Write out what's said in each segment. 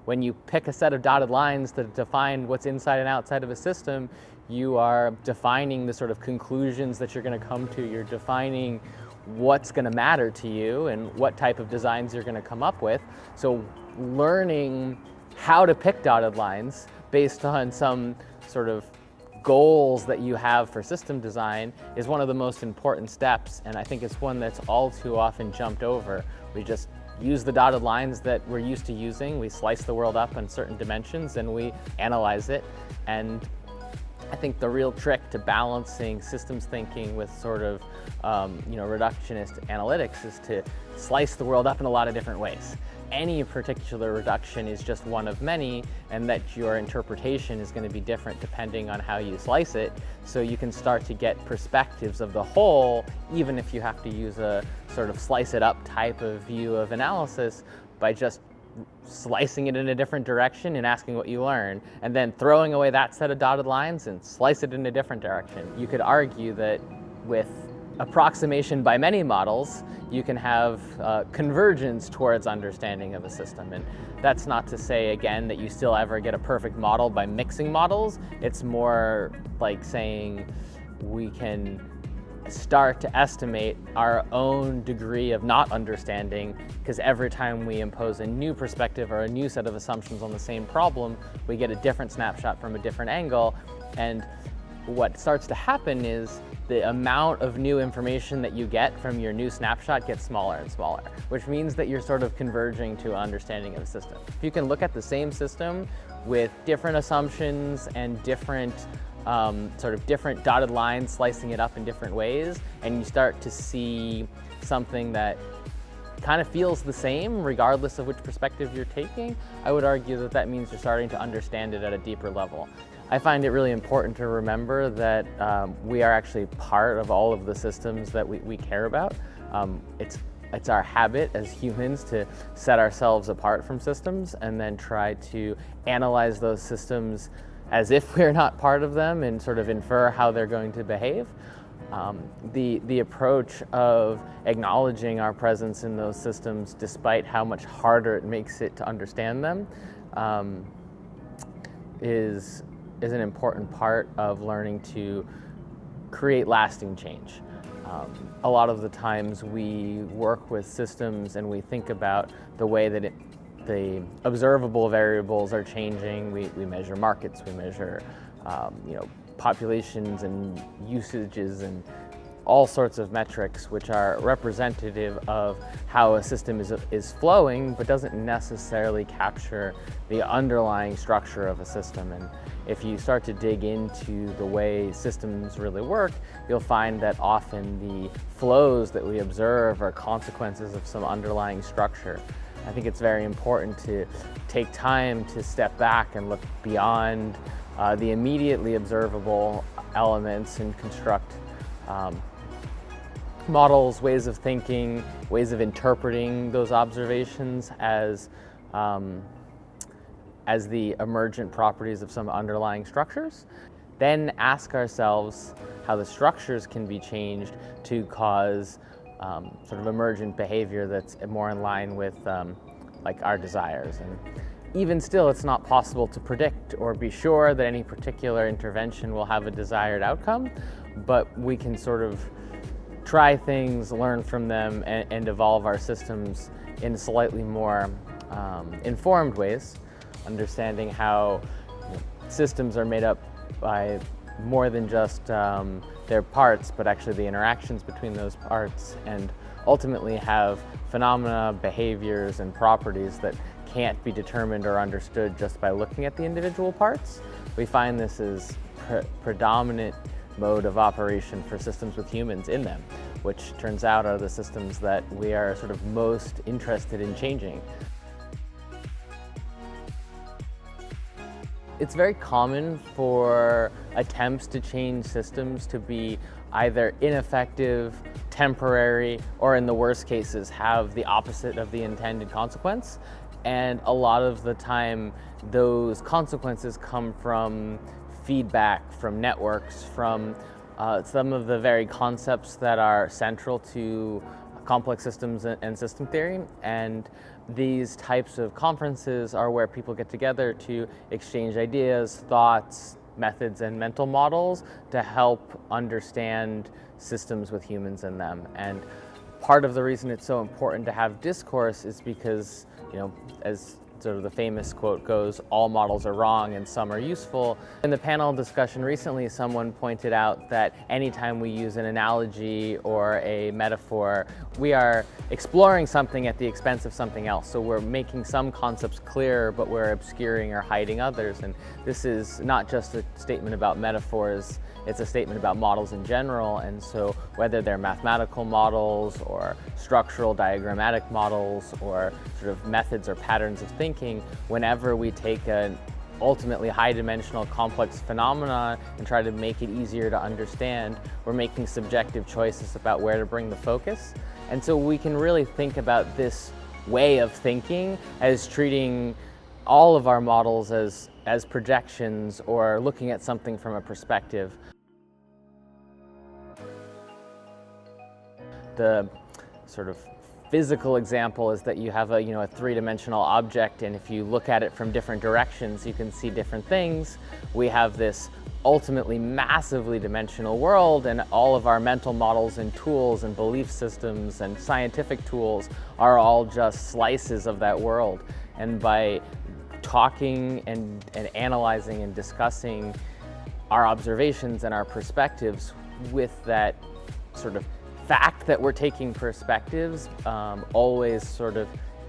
when you pick a set of dotted lines that define what's inside and outside of a system, you are defining the sort of conclusions that you're going to come to. You're defining what's going to matter to you and what type of designs you're going to come up with. So learning how to pick dotted lines based on some sort of goals that you have for system design is one of the most important steps, and I think it's one that's all too often jumped over. We just use the dotted lines that we're used to using, we slice the world up in certain dimensions, and we analyze it. And I think the real trick to balancing systems thinking with sort of reductionist analytics is to slice the world up in a lot of different ways. Any particular reduction is just one of many, and that your interpretation is going to be different depending on how you slice it, so you can start to get perspectives of the whole, even if you have to use a sort of slice it up type of view of analysis by just slicing it in a different direction and asking what you learn, and then throwing away that set of dotted lines and slice it in a different direction. You could argue that with approximation by many models, you can have convergence towards understanding of a system. And that's not to say, again, that you still ever get a perfect model by mixing models. It's more like saying we can start to estimate our own degree of not understanding, because every time we impose a new perspective or a new set of assumptions on the same problem, we get a different snapshot from a different angle. And what starts to happen is the amount of new information that you get from your new snapshot gets smaller and smaller, which means that you're sort of converging to an understanding of a system. If you can look at the same system with different assumptions and different different dotted lines, slicing it up in different ways, and you start to see something that kind of feels the same regardless of which perspective you're taking, I would argue that that means you're starting to understand it at a deeper level. I find it really important to remember that we are actually part of all of the systems that we care about. It's our habit as humans to set ourselves apart from systems and then try to analyze those systems as if we're not part of them and sort of infer how they're going to behave. The approach of acknowledging our presence in those systems, despite how much harder it makes it to understand them, is an important part of learning to create lasting change. A lot of the times we work with systems and we think about the way that the observable variables are changing. We measure markets, we measure populations and usages and all sorts of metrics which are representative of how a system is flowing, but doesn't necessarily capture the underlying structure of a system. And if you start to dig into the way systems really work, you'll find that often the flows that we observe are consequences of some underlying structure. I think it's very important to take time to step back and look beyond the immediately observable elements and construct models, ways of thinking, ways of interpreting those observations as the emergent properties of some underlying structures. Then ask ourselves how the structures can be changed to cause sort of emergent behavior that's more in line with like our desires. And even still, it's not possible to predict or be sure that any particular intervention will have a desired outcome, but we can sort of try things, learn from them, and evolve our systems in slightly more informed ways, understanding how systems are made up by more than just their parts, but actually the interactions between those parts, and ultimately have phenomena, behaviors, and properties that can't be determined or understood just by looking at the individual parts. We find this is predominant mode of operation for systems with humans in them, which turns out are the systems that we are sort of most interested in changing. It's very common for attempts to change systems to be either ineffective, temporary, or in the worst cases have the opposite of the intended consequence. And a lot of the time those consequences come from feedback, from networks, from some of the very concepts that are central to complex systems and system theory. And these types of conferences are where people get together to exchange ideas, thoughts, methods, and mental models to help understand systems with humans in them. And part of the reason it's so important to have discourse is because, as sort of the famous quote goes, all models are wrong and some are useful. In the panel discussion recently, someone pointed out that anytime we use an analogy or a metaphor, we are exploring something at the expense of something else. So we're making some concepts clearer, but we're obscuring or hiding others. And this is not just a statement about metaphors, it's a statement about models in general. And so whether they're mathematical models or structural diagrammatic models or sort of methods or patterns of thinking, whenever we take an ultimately high-dimensional complex phenomena and try to make it easier to understand, we're making subjective choices about where to bring the focus. And so we can really think about this way of thinking as treating all of our models as projections or looking at something from a perspective. The sort of physical example is that you have a three-dimensional object, and if you look at it from different directions, you can see different things. We have this ultimately massively dimensional world, and all of our mental models and tools and belief systems and scientific tools are all just slices of that world. And by talking and analyzing and discussing our observations and our perspectives with that sort of fact that we're taking perspectives always sort of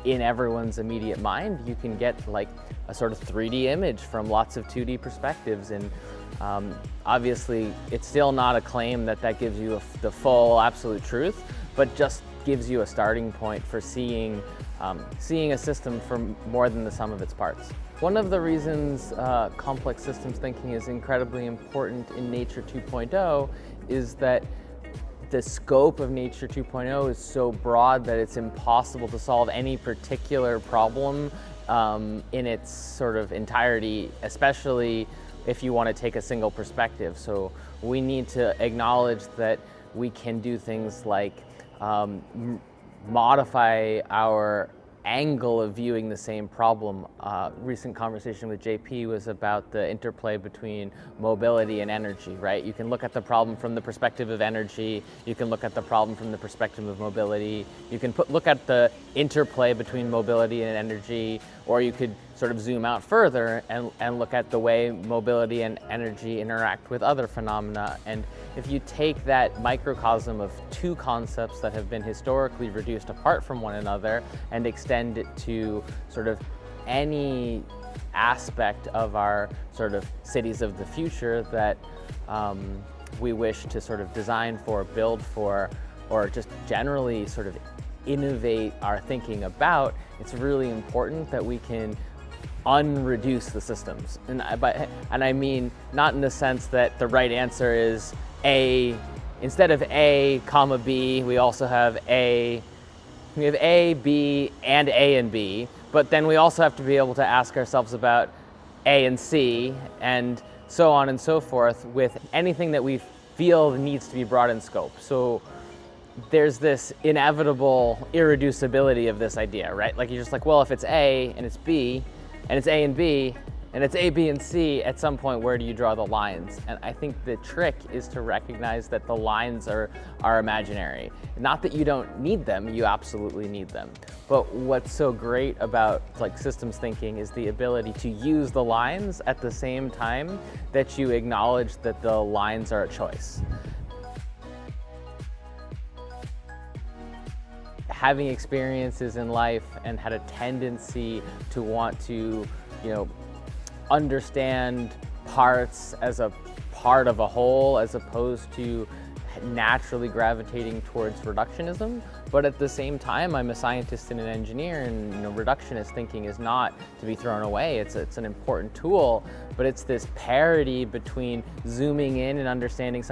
in everyone's immediate mind, you can get like a sort of 3D image from lots of 2D perspectives. And obviously it's still not a claim that gives you the full absolute truth, but just gives you a starting point for seeing a system from more than the sum of its parts. One of the reasons complex systems thinking is incredibly important in Nature 2.0 is that the scope of Nature 2.0 is so broad that it's impossible to solve any particular problem in its sort of entirety, especially if you want to take a single perspective. So we need to acknowledge that we can do things like modify our angle of viewing the same problem. Recent conversation with JP was about the interplay between mobility and energy, right? You can look at the problem from the perspective of energy, you can look at the problem from the perspective of mobility, you can look at the interplay between mobility and energy, or you could sort of zoom out further and look at the way mobility and energy interact with other phenomena. And if you take that microcosm of two concepts that have been historically reduced apart from one another and extend it to sort of any aspect of our sort of cities of the future that we wish to sort of design for, build for, or just generally sort of innovate our thinking about, it's really important that we can unreduce the systems. And I mean not in the sense that the right answer is A, instead of A, comma B, we also have A, we have A, B, and A and B, but then we also have to be able to ask ourselves about A and C, and so on and so forth with anything that we feel needs to be brought in scope. So there's this inevitable irreducibility of this idea, right? Like you're just like, well, if it's A and it's B, and it's A and B, and it's A, B, and C, at some point, where do you draw the lines? And I think the trick is to recognize that the lines are imaginary. Not that you don't need them, you absolutely need them. But what's so great about like systems thinking is the ability to use the lines at the same time that you acknowledge that the lines are a choice. Having experiences in life and had a tendency to want to, understand parts as a part of a whole as opposed to naturally gravitating towards reductionism. But at the same time, I'm a scientist and an engineer, and reductionist thinking is not to be thrown away. It's an important tool, but it's this parity between zooming in and understanding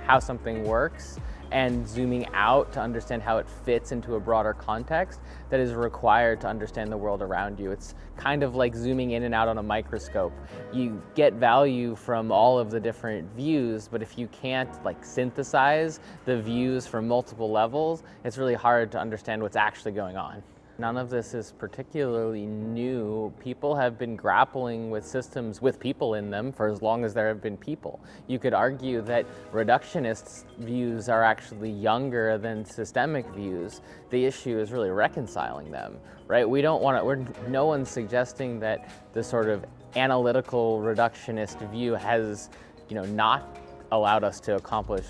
how something works, and zooming out to understand how it fits into a broader context that is required to understand the world around you. It's kind of like zooming in and out on a microscope. You get value from all of the different views, but if you can't like synthesize the views from multiple levels, it's really hard to understand what's actually going on. None of this is particularly new. People have been grappling with systems with people in them for as long as there have been people. You could argue that reductionist views are actually younger than systemic views. The issue is really reconciling them, right? We don't want to, no one's suggesting that the sort of analytical reductionist view has, not allowed us to accomplish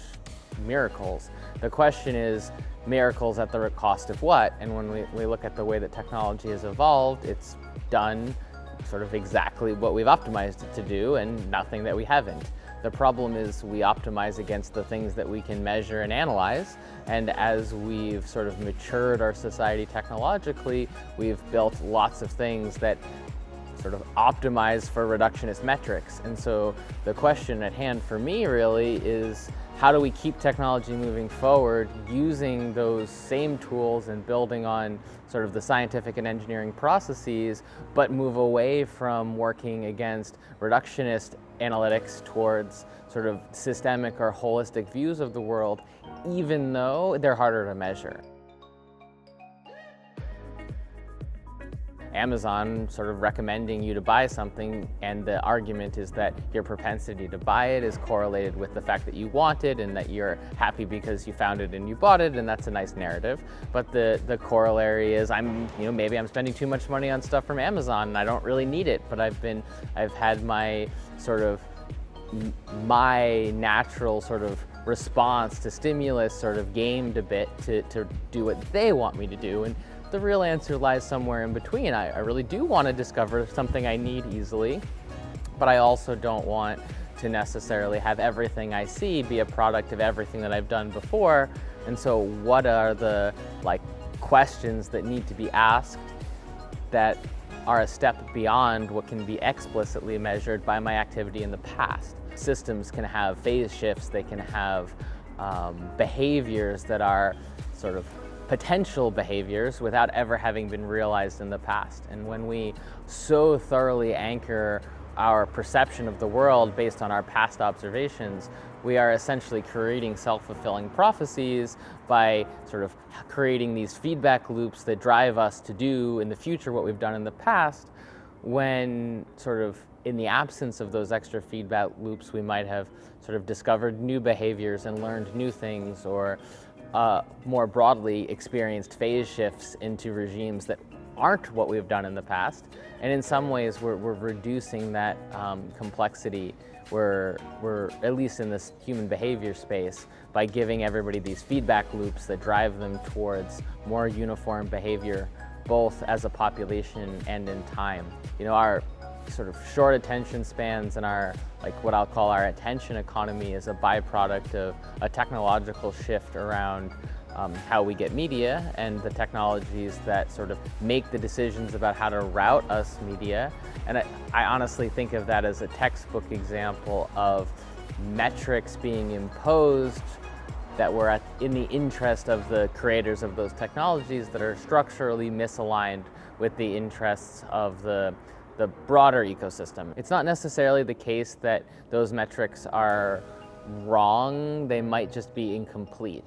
miracles. The question is, miracles at the cost of what? And when we look at the way that technology has evolved, it's done sort of exactly what we've optimized it to do and nothing that we haven't. The problem is we optimize against the things that we can measure and analyze, and as we've sort of matured our society technologically, we've built lots of things that sort of optimize for reductionist metrics. And so the question at hand for me really is, how do we keep technology moving forward using those same tools and building on sort of the scientific and engineering processes, but move away from working against reductionist analytics towards sort of systemic or holistic views of the world, even though they're harder to measure. Amazon sort of recommending you to buy something, and the argument is that your propensity to buy it is correlated with the fact that you want it and that you're happy because you found it and you bought it, and that's a nice narrative. But the corollary is maybe I'm spending too much money on stuff from Amazon and I don't really need it, but I've had my natural sort of response to stimulus sort of gamed a bit to do what they want me to do. And the real answer lies somewhere in between. I really do want to discover something I need easily, but I also don't want to necessarily have everything I see be a product of everything that I've done before. And so what are the questions that need to be asked that are a step beyond what can be explicitly measured by my activity in the past? Systems can have phase shifts, they can have behaviors that are sort of potential behaviors without ever having been realized in the past. And when we so thoroughly anchor our perception of the world based on our past observations, we are essentially creating self-fulfilling prophecies by sort of creating these feedback loops that drive us to do in the future what we've done in the past, when sort of in the absence of those extra feedback loops, we might have sort of discovered new behaviors and learned new things, or more broadly experienced phase shifts into regimes that aren't what we've done in the past. And in some ways we're reducing that complexity. We're at least in this human behavior space, by giving everybody these feedback loops that drive them towards more uniform behavior, both as a population and in time. Our sort of short attention spans and our, what I'll call our attention economy, is a byproduct of a technological shift around how we get media and the technologies that sort of make the decisions about how to route us media. And I honestly think of that as a textbook example of metrics being imposed that were in the interest of the creators of those technologies that are structurally misaligned with the interests of the broader ecosystem. It's not necessarily the case that those metrics are wrong, they might just be incomplete.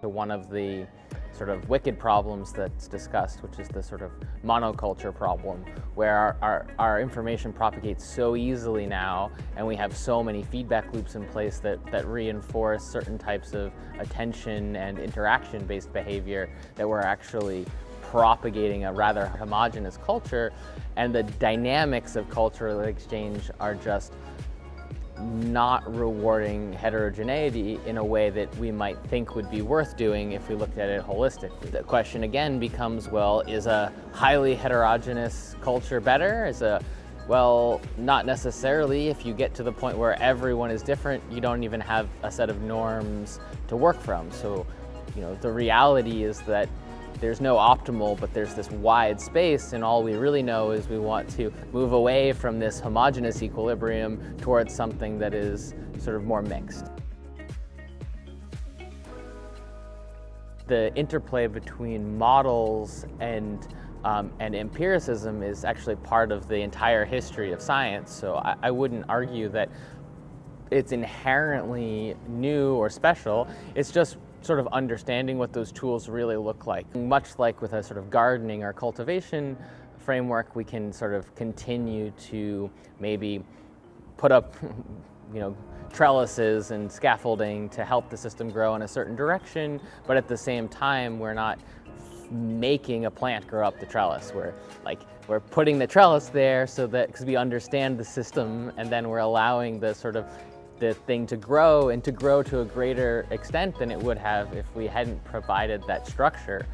So one of the sort of wicked problems that's discussed, which is the sort of monoculture problem, where our information propagates so easily now, and we have so many feedback loops in place that reinforce certain types of attention and interaction-based behavior, that we're actually propagating a rather homogeneous culture, and the dynamics of cultural exchange are just not rewarding heterogeneity in a way that we might think would be worth doing if we looked at it holistically. The question again becomes, well, is a highly heterogeneous culture better? Well, not necessarily. If you get to the point where everyone is different, you don't even have a set of norms to work from. So, the reality is that there's no optimal, but there's this wide space, and all we really know is we want to move away from this homogeneous equilibrium towards something that is sort of more mixed. The interplay between models and empiricism is actually part of the entire history of science. So I wouldn't argue that it's inherently new or special. It's just sort of understanding what those tools really look like. Much like with a sort of gardening or cultivation framework, we can sort of continue to maybe put up, trellises and scaffolding to help the system grow in a certain direction, but at the same time, we're not making a plant grow up the trellis. We're putting the trellis there so that, because we understand the system, and then we're allowing the thing to grow, and to grow to a greater extent than it would have if we hadn't provided that structure.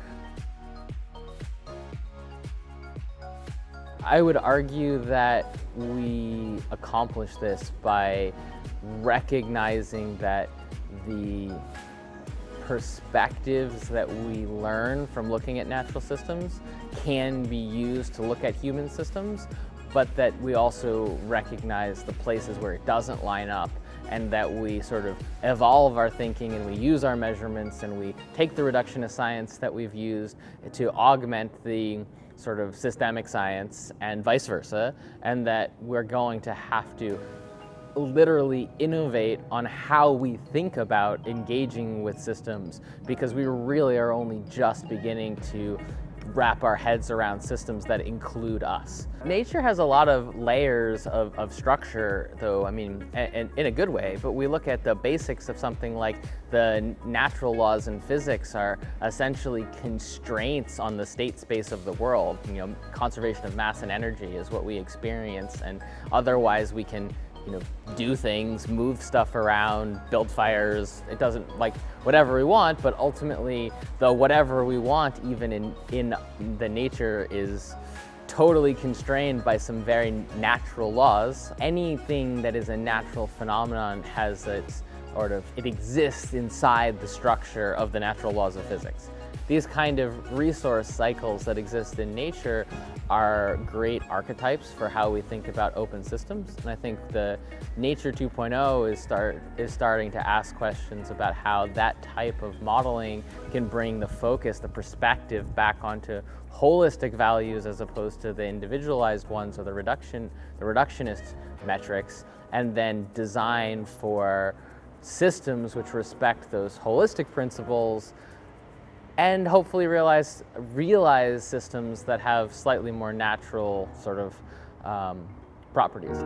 I would argue that we accomplish this by recognizing that the perspectives that we learn from looking at natural systems can be used to look at human systems, but that we also recognize the places where it doesn't line up, and that we sort of evolve our thinking and we use our measurements and we take the reductionist science that we've used to augment the sort of systemic science and vice versa, and that we're going to have to literally innovate on how we think about engaging with systems, because we really are only just beginning to wrap our heads around systems that include us. Nature has a lot of layers of structure, though, in a good way, but we look at the basics of something like the natural laws in physics are essentially constraints on the state space of the world. Conservation of mass and energy is what we experience, and otherwise we can do things, move stuff around, build fires. It doesn't whatever we want, but ultimately the whatever we want, even in the nature, is totally constrained by some very natural laws. Anything that is a natural phenomenon has it exists inside the structure of the natural laws of physics. These kind of resource cycles that exist in nature are great archetypes for how we think about open systems, and I think the Nature 2.0 is starting to ask questions about how that type of modeling can bring the focus, the perspective back onto holistic values as opposed to the individualized ones or the reductionist metrics, and then design for systems which respect those holistic principles, and hopefully realize systems that have slightly more natural sort of properties.